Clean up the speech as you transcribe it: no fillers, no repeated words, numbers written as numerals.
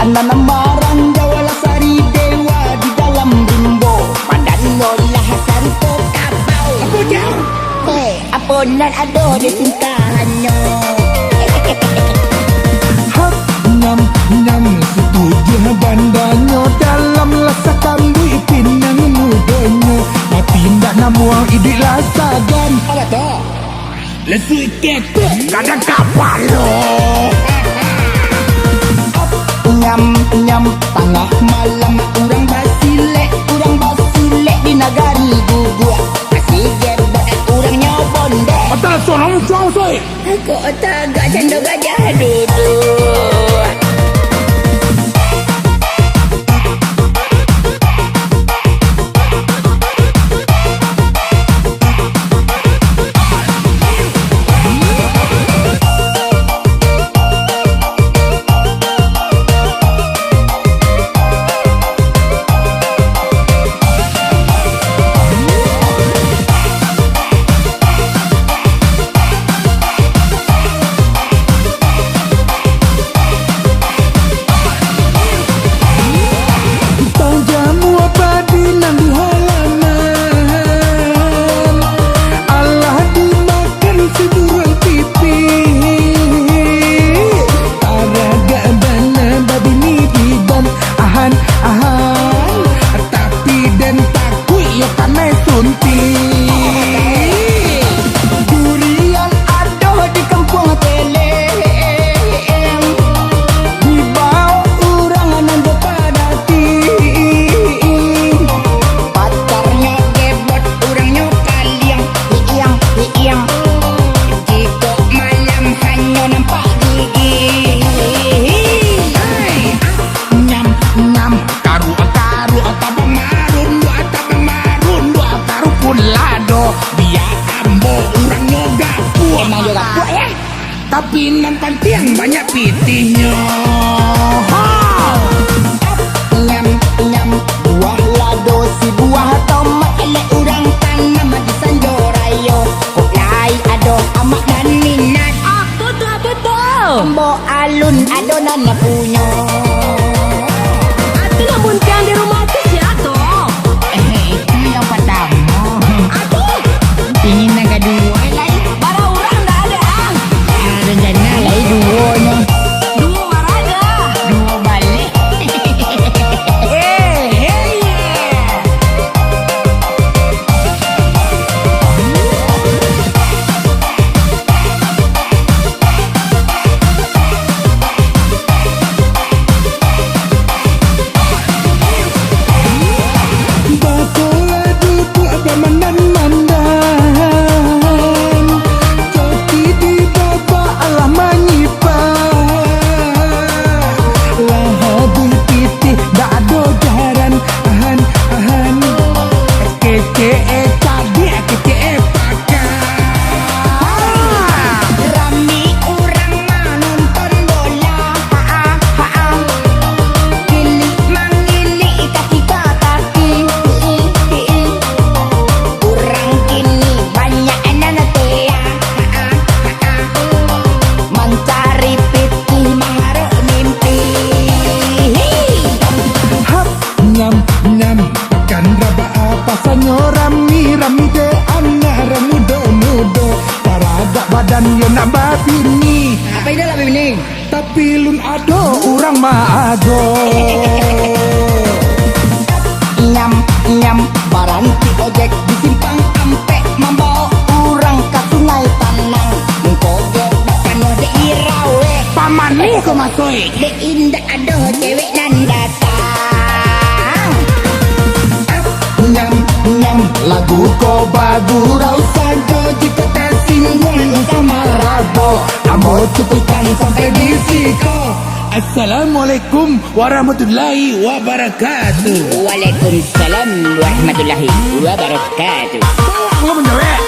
Nanam barang jawala sari dewa di dalam rimbo. Padan nolah sari pokapau. Apa jauh? Apa nan ada di tingkahannya? Hap nyam nyam setuju bandanya dalam lasakan bui pinang mudanya. Mati ndak namuang idik lasagan. Apa tu? Lesu ketek kadang kapal lo. Nyam nyam tengah malam urang basilek di nagari guguk. Masih gebat urang nyobon deh. Atal sonong suang soy. Kok tagak sendok gajah duduk. Durian ada di kampung Teleng. Dibau urang nando padati. Pacarnya gebot urangnya kaliang. Hiang. Jika malam hanya nampak gigi. Nyam nyam karu atau marun pun lado biar ambo urang nyoga puak. Emang juga kuat ya? Tapi nampan tiang banyak pitihnya. Nyam buah lado si buah tomat elek urang tanam di Sanjorayo. Kok lai ado amak dan minat. Apa tu? Ambo alun adonan punya. Atu nak buntang di rumah tu siapa? Itu yang pertama. Aduh, Pingin nak dua lain. barang orang dah ada. Rencana lain duanya. Dua orang ada. Dua balik. Bakola duduk bamanan mandan. Coki di baba alah manyipan. Lahabung pitih dak ada jaran. Ahan kece tadi kece pakai. Rami urang nonton bola. Gili mangili kaki kaki. Urang kini banyak nanatea. Mencari pitih maharap mimpi. Hap nyam nyam kan raba apa sanyo rami de anak muda paragak badan yo nak babini. Apa itu lah bening? Tapi lun ado urang mah ado. Nyam baranti ojek di simpang ampe membawa urang ke sungai Tanang. Mengkoge bakano de irawe. Paman ni ko masoi. De indah ada cewek nan datang. Nyam lagu ko bagurau saja jika tak singgung sama rabo. Amo cukupkan sampai di situ. Assalamualaikum warahmatullahi wabarakatuh. Waalaikumsalam warahmatullahi wabarakatuh. Aku menjawab.